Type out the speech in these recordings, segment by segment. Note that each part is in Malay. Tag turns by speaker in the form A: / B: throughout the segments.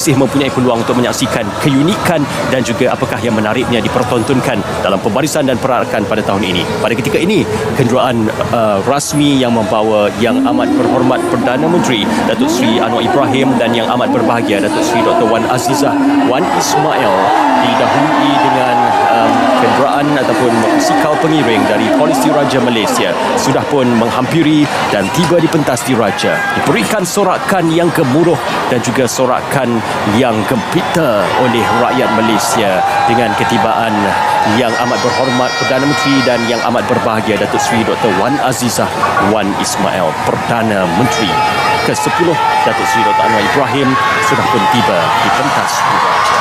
A: masih mempunyai peluang untuk menyaksikan keunikan dan juga apakah yang menariknya dipertontonkan dalam pembarisan dan perarakan pada tahun ini. Pada ketika ini, kenderaan rasmi yang membawa Yang Amat Berhormat Perdana Menteri Datuk Seri Anwar Ibrahim dan Yang Amat Berbahagia Datuk Seri Dr. Wan Azizah Wan Ismail didahului dengan kenderaan ataupun motosikal pengiring dari Polis Diraja Malaysia sudah pun menghampiri dan tiba di pentas diraja. Diberikan sorakan yang gemuruh dan juga sorakan yang gempita oleh rakyat Malaysia dengan ketibaan Yang Amat Berhormat Perdana Menteri dan Yang Amat Berbahagia Datuk Seri Dr. Wan Azizah Wan Ismail, Perdana Menteri ke-10 Datuk Seri Dr. Anwar Ibrahim sudah pun tiba di pentas diraja.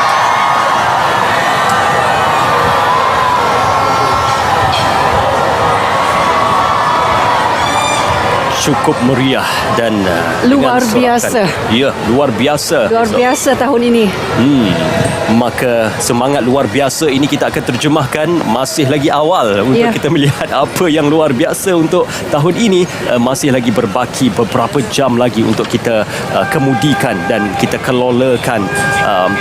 A: Cukup meriah dan
B: luar biasa.
A: Ya, luar biasa.
B: Luar biasa tahun ini.
A: Maka semangat luar biasa ini kita akan terjemahkan masih lagi awal untuk kita melihat apa yang luar biasa untuk tahun ini. Masih lagi berbaki beberapa jam lagi untuk kita kemudikan dan kita kelolakan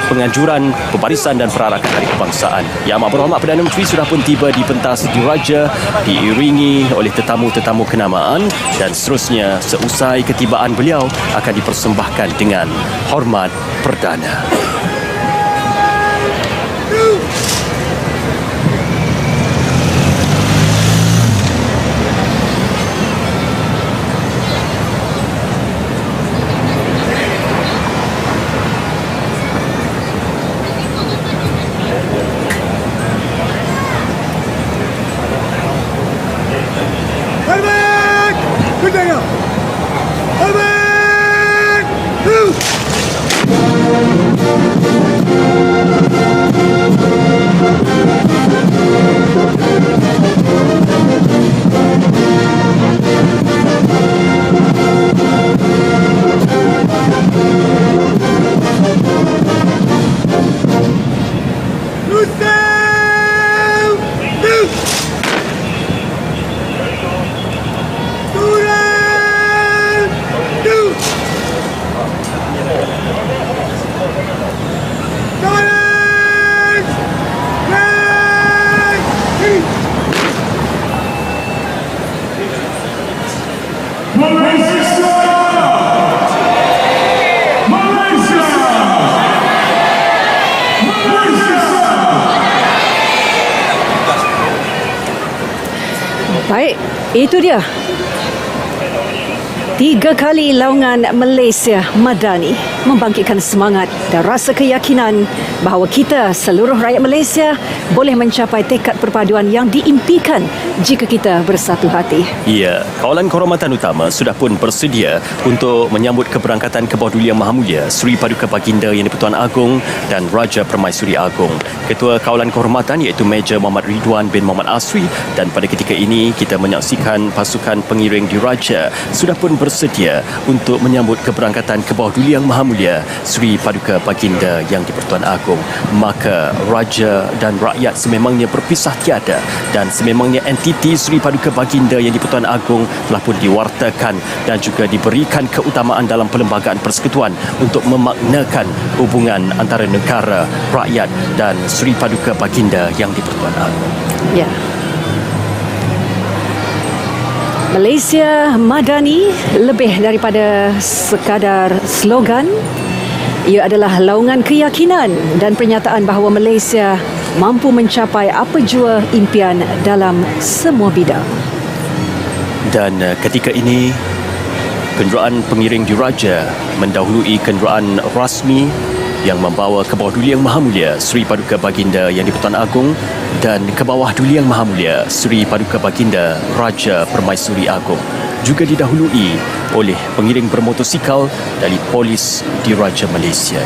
A: penganjuran, pembarisan dan perarakan Hari Kebangsaan. Yang Amat Berhormat Perdana Menteri sudah pun tiba di pentas diraja diiringi oleh tetamu-tetamu kenamaan dan seterusnya seusai ketibaan beliau akan dipersembahkan dengan hormat perdana.
B: Baik, itu dia. 3 kali laungan Malaysia Madani membangkitkan semangat dan rasa keyakinan bahawa kita, seluruh rakyat Malaysia, boleh mencapai tekad perpaduan yang diimpikan jika kita bersatu hati.
A: Ya, Kawalan Kehormatan Utama sudah pun bersedia untuk menyambut keberangkatan ke bawah Duli Yang Maha Mulia Seri Paduka Baginda Yang di-Pertuan Agong dan Raja Permaisuri Agong. Ketua Kawalan Kehormatan iaitu Major Muhammad Ridwan bin Muhammad Asri, dan pada ketika ini kita menyaksikan pasukan pengiring diraja sudah pun bersedia untuk menyambut keberangkatan ke bawah Duli Yang Maha Mulia Seri Paduka Baginda Yang di-Pertuan Agong. Maka raja dan rakyat sememangnya berpisah tiada dan sememangnya entiti Seri Paduka Baginda Yang di-Pertuan Agong telah pun diwartakan dan juga diberikan keutamaan dalam Perlembagaan Persekutuan untuk memaknakan hubungan antara negara, rakyat dan Seri Paduka Baginda Yang di-Pertuan Agong.
B: Ya. Malaysia Madani lebih daripada sekadar slogan. Ia adalah laungan keyakinan dan pernyataan bahawa Malaysia mampu mencapai apa jua impian dalam semua bidang.
A: Dan ketika ini, kenderaan pengiring diraja mendahului kenderaan rasmi yang membawa ke bawah Duli Yang Maha Mulia Seri Paduka Baginda Yang di-Pertuan Agong dan ke bawah Duli Yang Maha Mulia Seri Paduka Baginda Raja Permaisuri Agong. Juga didahului oleh pengiring bermotosikal dari Polis Diraja Malaysia.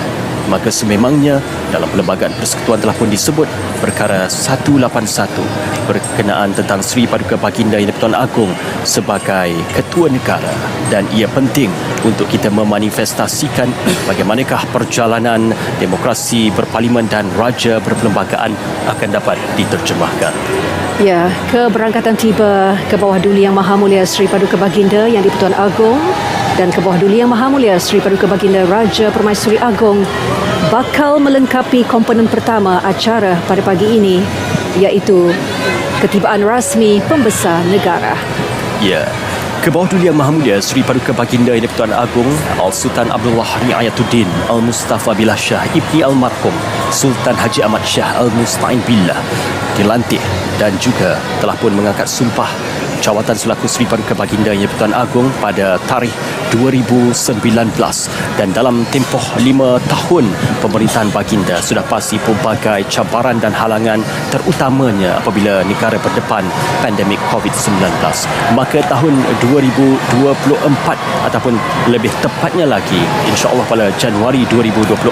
A: Maka sememangnya dalam Perlembagaan Persekutuan telah pun disebut perkara 181 berkenaan tentang Seri Paduka Baginda Yang di-Pertuan Agong sebagai ketua negara, dan ia penting untuk kita memanifestasikan bagaimanakah perjalanan demokrasi berparlimen dan raja berperlembagaan akan dapat diterjemahkan.
B: Ya, keberangkatan tiba ke bawah Duli Yang Maha Mulia Seri Paduka Baginda Yang di-Pertuan Agong dan ke bawah Duli Yang Maha Mulia Seri Paduka Baginda Raja Permaisuri Agong bakal melengkapi komponen pertama acara pada pagi ini, iaitu ketibaan rasmi pembesar negara.
A: Ya, Ke-Bawah Duli Yang Maha Mulia Seri Paduka Baginda Yang di-Pertuan Agong Al-Sultan Abdullah Riayatuddin Al-Mustafa Billah Shah Ibni Almarhum Sultan Haji Ahmad Shah Al-Musta'in Billah dilantik dan juga telah pun mengangkat sumpah jawatan selaku Seri Paduka Baginda Yang di-Pertuan Agong pada tarikh 2019, dan dalam tempoh 5 tahun pemerintahan baginda sudah pasti pelbagai cabaran dan halangan, terutamanya apabila negara berdepan pandemik COVID-19. Maka tahun 2024 ataupun lebih tepatnya lagi, insya-Allah pada Januari 2024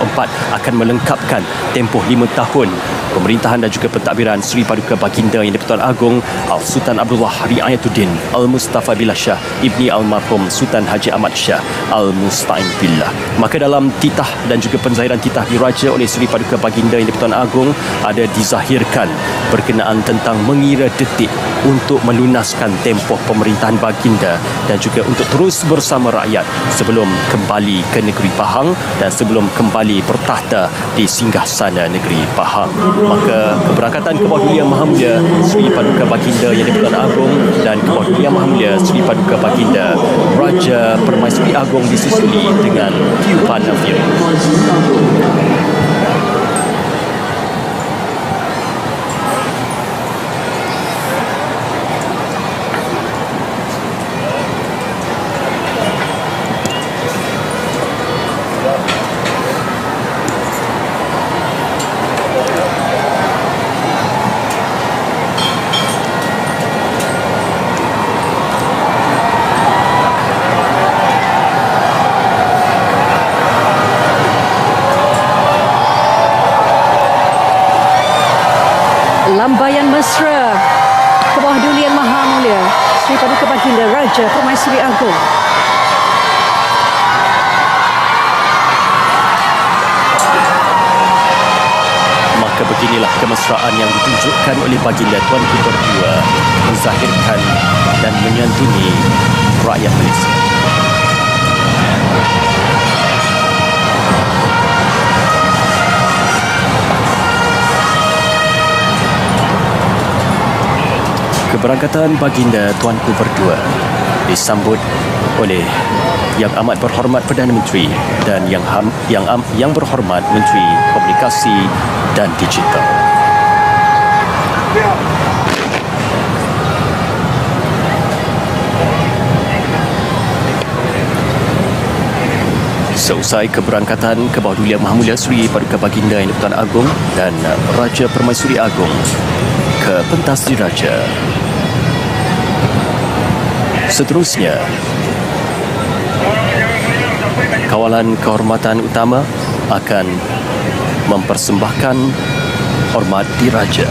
A: akan melengkapkan tempoh 5 tahun pemerintahan dan juga pentadbiran Seri Paduka Baginda Yang di-Pertuan Agong Al-Sultan Abdullah Riayatuddin Al-Mustafa Billah Shah Ibni Almarhum Sultan Haji Ahmad Shah Al-Musta'in Billah. Maka dalam titah dan juga penzahiran titah diraja oleh Seri Paduka Baginda Yang di-Pertuan Agong ada dizahirkan berkenaan tentang mengira detik untuk melunaskan tempoh pemerintahan baginda dan juga untuk terus bersama rakyat sebelum kembali ke negeri Pahang dan sebelum kembali bertahta di singgahsana negeri Pahang. Maka keberangkatan Ke-Bawah Duli Yang Maha Mulia Seri Paduka Baginda Yang di-Pertuan Agong dan Ke-Bawah Duli Yang Maha Mulia Seri Paduka Baginda Raja Permaisuri Agong disusuli dengan tiupan afirin.
B: Lambaian mesra Ke-Bawah Duli Yang Maha Mulia Seri Paduka Baginda Raja Permaisuri Agong.
A: Maka beginilah kemesraan yang ditunjukkan oleh Baginda Tuanku berdua menzahirkan dan menyantuni rakyat Malaysia. Keberangkatan Baginda Tuanku berdua disambut oleh Yang Amat Berhormat Perdana Menteri dan yang berhormat Menteri Komunikasi dan Digital. Seusai keberangkatan Ke-Bawah Duli Yang Maha Mulia Seri Paduka Baginda Yang di-Pertuan Agong dan Raja Permaisuri Agong ke pentas diraja. Seterusnya, kawalan kehormatan utama akan mempersembahkan hormat diraja.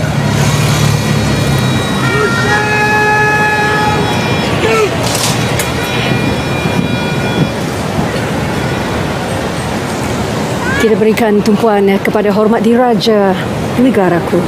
B: Kita berikan tumpuan kepada hormat diraja negaraku.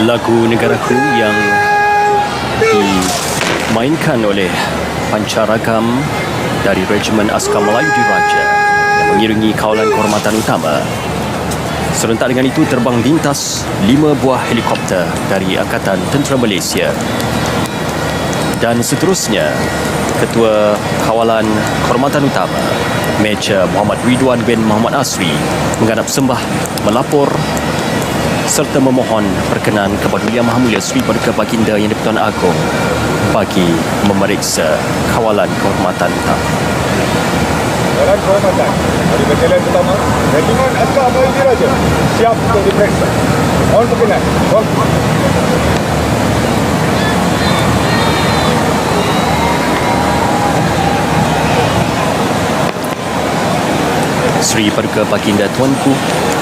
A: lagu Negaraku yang dimainkan oleh pancaragam dari Regimen Askar Melayu Diraja yang mengiringi kawalan kehormatan utama. Serentak dengan itu terbang lintas 5 buah helikopter dari Angkatan Tentera Malaysia. Dan seterusnya, Ketua Kawalan Kehormatan Utama Major Muhammad Ridwan bin Muhammad Asri menghadap sembah, melapor serta memohon perkenan kepada Yang Maha Mulia Sri Paduka Baginda Yang di-Pertuan Agong bagi memeriksa kawalan kehormatan utama.
C: Kawalan kehormatan dari Batalion Pertama Regimen Askar Melayu Diraja siap untuk diperiksa. Mohon perkenan.
A: Sri Paduka Baginda Tuanku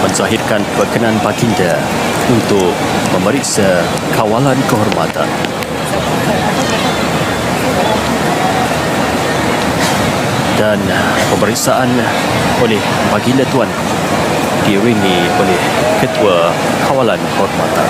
A: menzahirkan perkenan Baginda untuk memeriksa kawalan kehormatan. Dan pemeriksaan oleh Baginda Tuanku diiringi oleh Ketua Kawalan Kehormatan.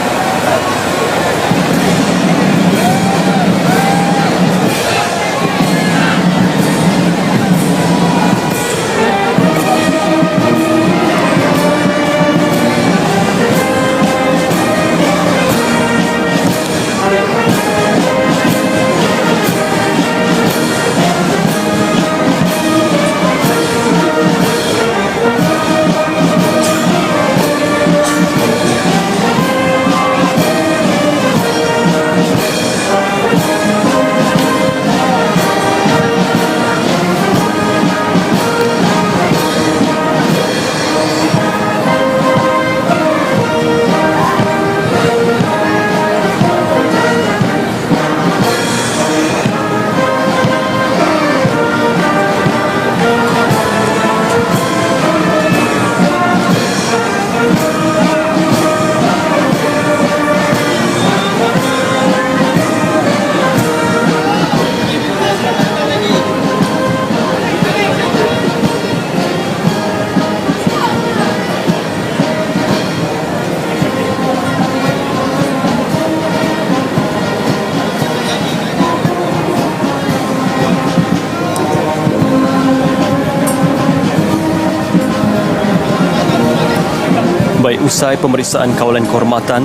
A: Baik, usai pemeriksaan kawalan kehormatan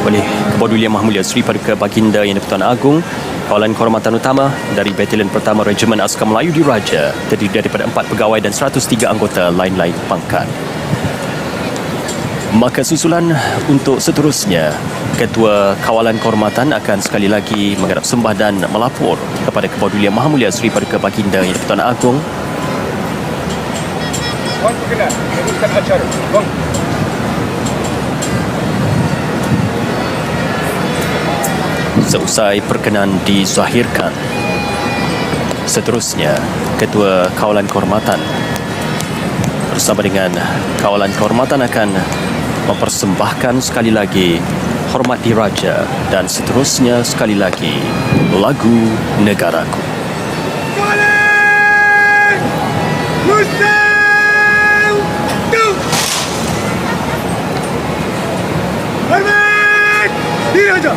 A: oleh Kepada Yang Maha Mulia Sri Paduka Baginda Yang di-Pertuan Agong, kawalan kehormatan utama dari Batalion Pertama Regimen Askar Melayu Diraja terdiri daripada 4 pegawai dan 103 anggota lain-lain pangkat. Maka susulan untuk seterusnya, Ketua Kawalan Kehormatan akan sekali lagi menghadap sembah dan melapor kepada Kepada Yang Maha Mulia Sri Paduka Baginda Yang di-Pertuan Agong.
C: Mohon perkenan meneruskan acara.
A: Seusai perkenan dizahirkan, seterusnya Ketua Kawalan Kehormatan bersama dengan Kawalan Kehormatan akan mempersembahkan sekali lagi Hormat Diraja dan seterusnya sekali lagi lagu Negaraku.
C: Kawalan Muslim Hormat Diraja.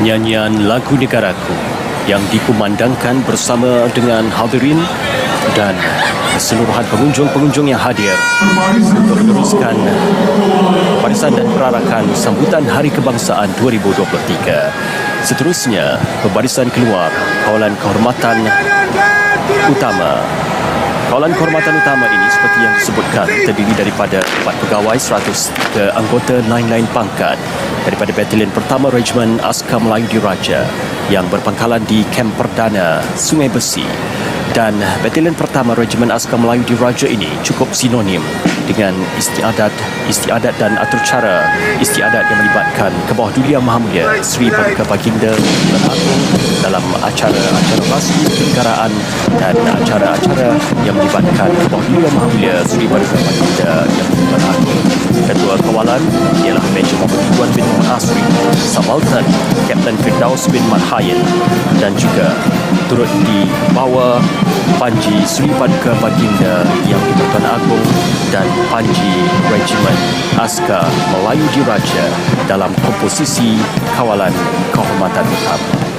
A: nyanyian lagu negaraku yang dikumandangkan bersama dengan hadirin dan keseluruhan pengunjung-pengunjung yang hadir untuk meneruskan barisan dan perarakan sambutan Hari Kebangsaan 2023. Seterusnya, pembarisan keluar kawalan kehormatan utama. Kawalan kehormatan utama ini seperti yang disebutkan terdiri daripada 4 pegawai 103 anggota lain-lain pangkat daripada Batalion Pertama Regimen Askar Melayu Diraja yang berpangkalan di Kamp Perdana Sungai Besi. Dan Batalion Pertama Regimen Askar Melayu Diraja ini cukup sinonim dengan istiadat dan atur cara istiadat yang melibatkan ke bawah Duli Yang Maha Mulia Sri Paduka Baginda Tuan Agong dalam acara-acara rasmi kenegaraan dan acara-acara yang melibatkan ke bawah Duli Yang Maha Mulia Sri Paduka Baginda Yang Tuan Agong. Ketua kawalan ialah Major Muhammad Ridwan bin Asri, Subaltern Kapten Firdaus bin Marhayin, dan juga turut dibawa Panji Sri Paduka Baginda Yang di-Pertuan Agong dan Panji Regimen Askar Melayu Diraja dalam komposisi kawalan kehormatan utama.